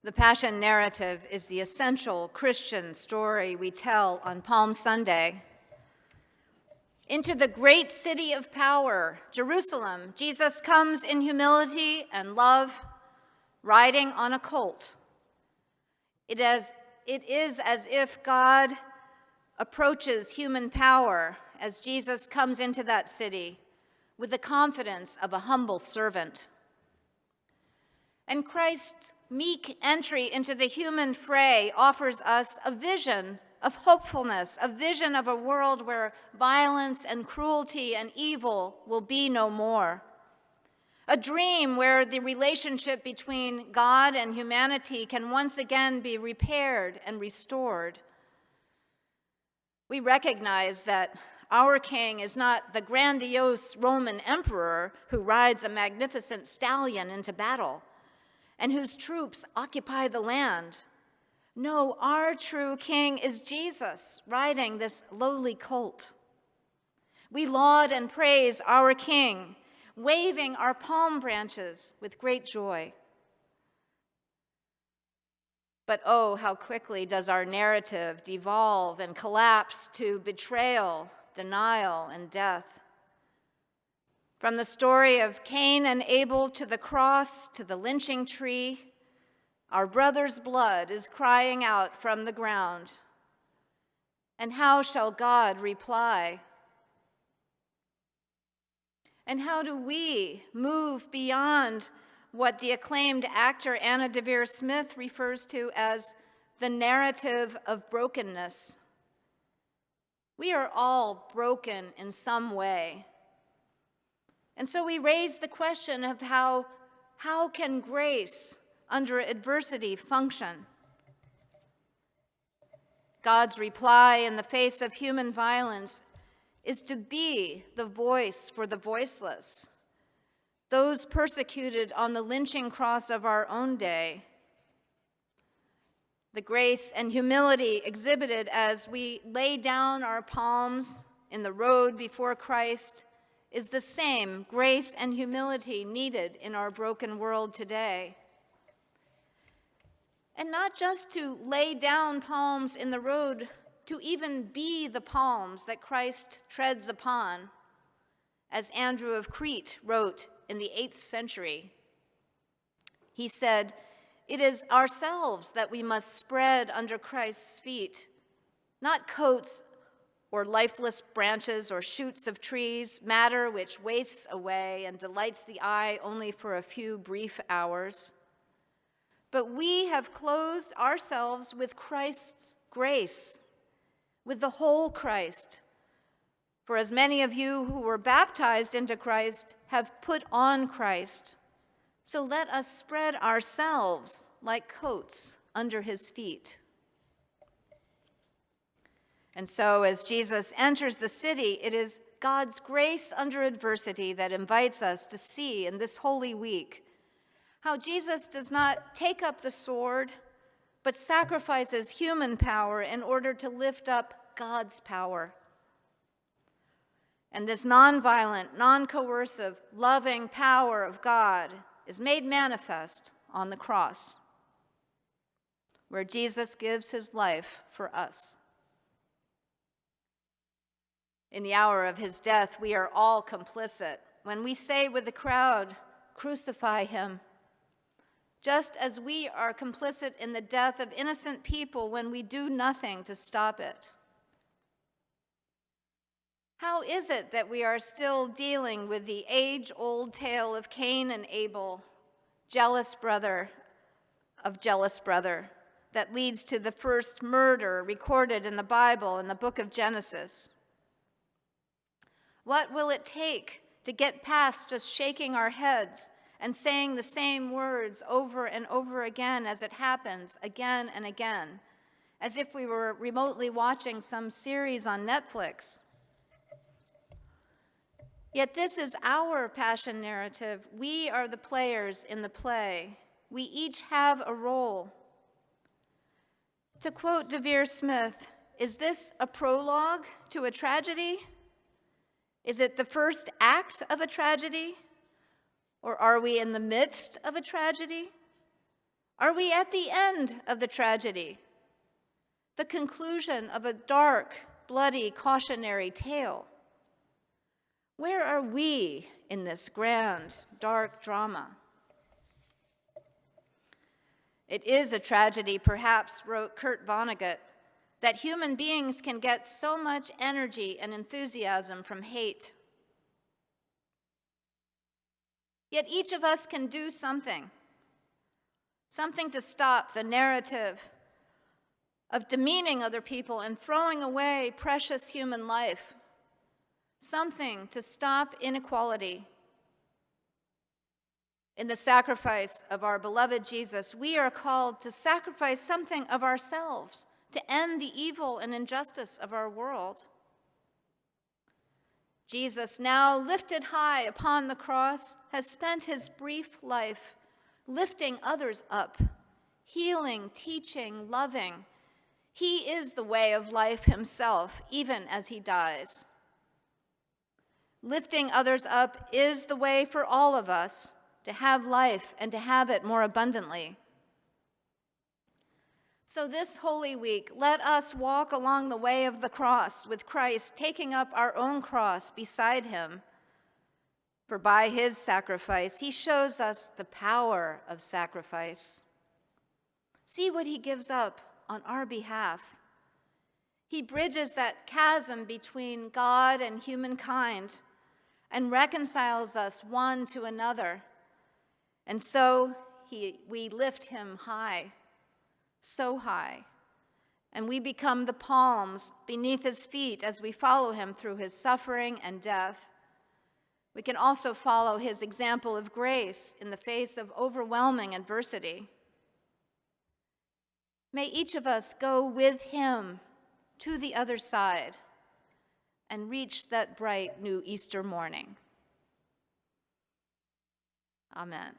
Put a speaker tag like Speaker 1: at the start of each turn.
Speaker 1: The Passion narrative is the essential Christian story we tell on Palm Sunday. Into the great city of power, Jerusalem, Jesus comes in humility and love, riding on a colt. It is as if God approaches human power as Jesus comes into that city with the confidence of a humble servant. And Christ's meek entry into the human fray offers us a vision of hopefulness, a vision of a world where violence and cruelty and evil will be no more. A dream where the relationship between God and humanity can once again be repaired and restored. We recognize that our king is not the grandiose Roman emperor who rides a magnificent stallion into battle and whose troops occupy the land. No, our true king is Jesus, riding this lowly colt. We laud and praise our king, waving our palm branches with great joy. But oh, how quickly does our narrative devolve and collapse to betrayal, denial, and death. From the story of Cain and Abel to the cross to the lynching tree, our brother's blood is crying out from the ground. And how shall God reply? And how do we move beyond what the acclaimed actor Anna Deavere Smith refers to as the narrative of brokenness? We are all broken in some way. And so we raise the question of how can grace under adversity function? God's reply in the face of human violence is to be the voice for the voiceless, those persecuted on the lynching cross of our own day. The grace and humility exhibited as we lay down our palms in the road before Christ is the same grace and humility needed in our broken world today. And not just to lay down palms in the road, to even be the palms that Christ treads upon, as Andrew of Crete wrote in the 8th century. He said, "It is ourselves that we must spread under Christ's feet, not coats or lifeless branches or shoots of trees, matter which wastes away and delights the eye only for a few brief hours. But we have clothed ourselves with Christ's grace, with the whole Christ. For as many of you who were baptized into Christ have put on Christ, so let us spread ourselves like coats under his feet." And so as Jesus enters the city, it is God's grace under adversity that invites us to see in this Holy Week how Jesus does not take up the sword, but sacrifices human power in order to lift up God's power. And this nonviolent, non-coercive, loving power of God is made manifest on the cross, where Jesus gives his life for us. In the hour of his death, we are all complicit when we say with the crowd, "Crucify him," just as we are complicit in the death of innocent people when we do nothing to stop it. How is it that we are still dealing with the age-old tale of Cain and Abel, jealous brother of jealous brother, that leads to the first murder recorded in the Bible in the book of Genesis? What will it take to get past just shaking our heads and saying the same words over and over again as it happens again and again, as if we were remotely watching some series on Netflix? Yet this is our passion narrative. We are the players in the play. We each have a role. To quote Deavere Smith, is this a prologue to a tragedy? Is it the first act of a tragedy? Or are we in the midst of a tragedy? Are we at the end of the tragedy, the conclusion of a dark, bloody, cautionary tale? Where are we in this grand, dark drama? It is a tragedy, perhaps, wrote Kurt Vonnegut, that human beings can get so much energy and enthusiasm from hate. Yet each of us can do something to stop the narrative of demeaning other people and throwing away precious human life, something to stop inequality. In the sacrifice of our beloved Jesus, we are called to sacrifice something of ourselves to end the evil and injustice of our world. Jesus, now lifted high upon the cross, has spent his brief life lifting others up, healing, teaching, loving. He is the way of life himself, even as he dies. Lifting others up is the way for all of us to have life and to have it more abundantly. So this Holy Week, let us walk along the way of the cross with Christ, taking up our own cross beside him. For by his sacrifice, he shows us the power of sacrifice. See what he gives up on our behalf. He bridges that chasm between God and humankind and reconciles us one to another. And so we lift him high, so high, and we become the palms beneath his feet as we follow him through his suffering and death. We can also follow his example of grace in the face of overwhelming adversity. May each of us go with him to the other side and reach that bright new Easter morning. Amen.